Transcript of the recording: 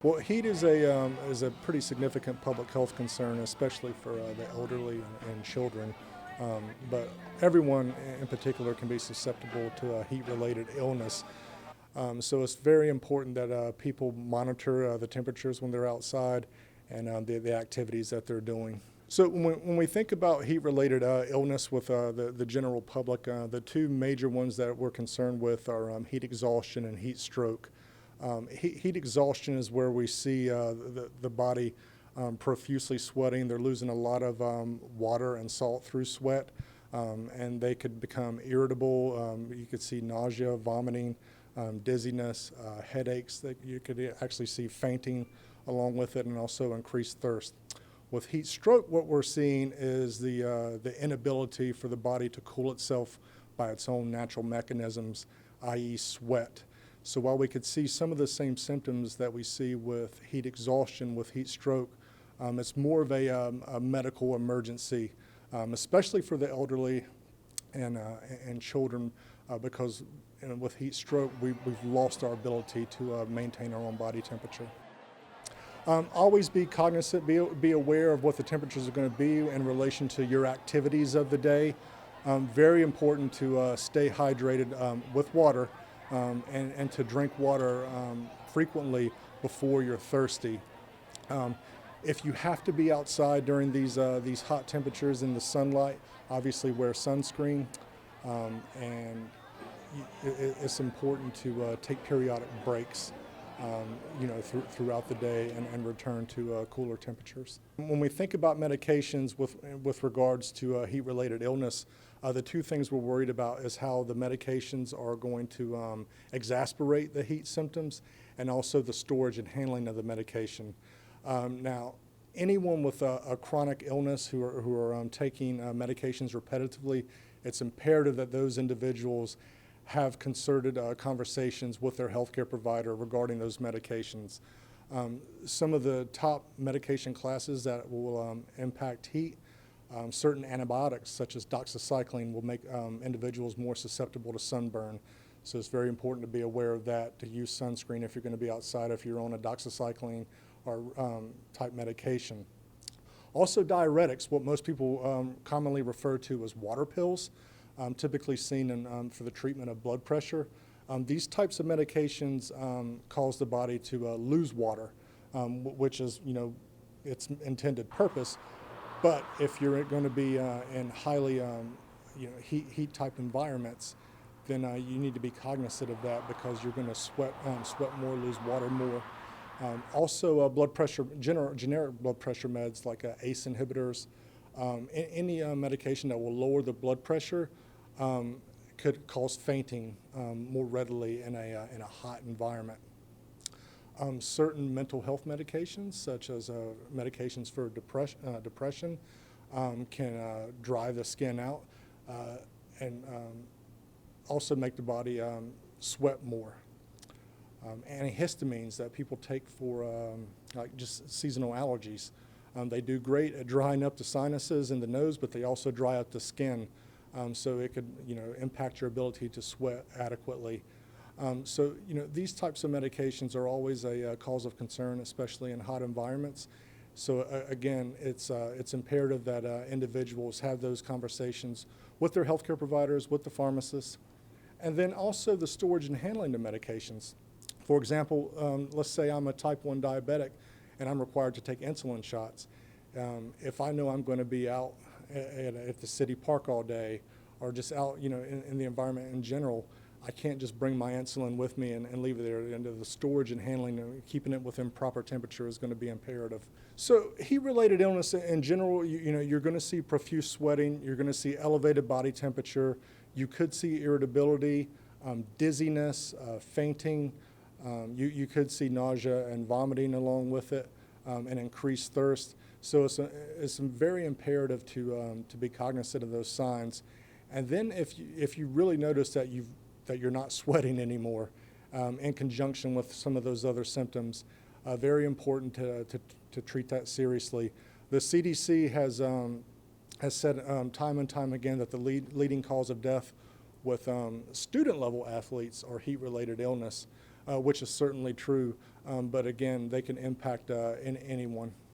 Well, heat is a pretty significant public health concern, especially for the elderly and children. But everyone in particular can be susceptible to a heat-related illness. So it's very important that people monitor the temperatures when they're outside and the activities that they're doing. So when we think about heat-related illness with the general public, the two major ones that we're concerned with are heat exhaustion and heat stroke. Heat exhaustion is where we see the body profusely sweating. They're losing a lot of water and salt through sweat, and they could become irritable. You could see nausea, vomiting, dizziness, headaches. That you could actually see fainting along with it, and also increased thirst. With heat stroke, what we're seeing is the inability for the body to cool itself by its own natural mechanisms, i.e. sweat. So while we could see some of the same symptoms that we see with heat exhaustion, with heat stroke, it's more of a medical emergency, especially for the elderly and children, because with heat stroke, we've lost our ability to maintain our own body temperature. Always be cognizant, be aware of what the temperatures are going to be in relation to your activities of the day. Very important to stay hydrated with water. And to drink water frequently before you're thirsty. If you have to be outside during these hot temperatures in the sunlight, obviously wear sunscreen, and it's important to take periodic breaks, throughout the day and return to cooler temperatures. When we think about medications with regards to heat-related illness, the two things we're worried about is how the medications are going to exacerbate the heat symptoms, and also the storage and handling of the medication. Now, anyone with a chronic illness who are taking medications repetitively, it's imperative that those individuals have concerted conversations with their healthcare provider regarding those medications. Some of the top medication classes that will impact heat, certain antibiotics such as doxycycline will make individuals more susceptible to sunburn. So it's very important to be aware of that, to use sunscreen if you're going to be outside, if you're on a doxycycline or type medication. Also diuretics, what most people commonly refer to as water pills, typically seen for the treatment of blood pressure. These types of medications cause the body to lose water, which is, its intended purpose. But if you're going to be in highly heat type environments, then you need to be cognizant of that, because you're going to sweat more, lose water more. Also, blood pressure, generic blood pressure meds like ACE inhibitors, any medication that will lower the blood pressure could cause fainting more readily in a hot environment. Certain mental health medications, such as medications for depression, can dry the skin out and also make the body sweat more. Antihistamines that people take for like just seasonal allergies, they do great at drying up the sinuses and the nose, but they also dry up the skin, so it could impact your ability to sweat adequately. So these types of medications are always a cause of concern, especially in hot environments. So again, it's imperative that individuals have those conversations with their healthcare providers, with the pharmacists, and then also the storage and handling of medications. For example, let's say I'm a type 1 diabetic and I'm required to take insulin shots. If I know I'm going to be out at the city park all day, or just out in the environment in general, I can't just bring my insulin with me and leave it there. And the storage and handling and keeping it within proper temperature is going to be imperative. So heat-related illness in general, you're going to see profuse sweating. You're going to see elevated body temperature. You could see irritability, dizziness, fainting. You could see nausea and vomiting along with it, and increased thirst. So it's very imperative to be cognizant of those signs. And then if you really notice that you're not sweating anymore, in conjunction with some of those other symptoms, very important to treat that seriously. The CDC has said time and time again that the leading cause of death with student-level athletes are heat-related illness, which is certainly true. but again, they can impact anyone.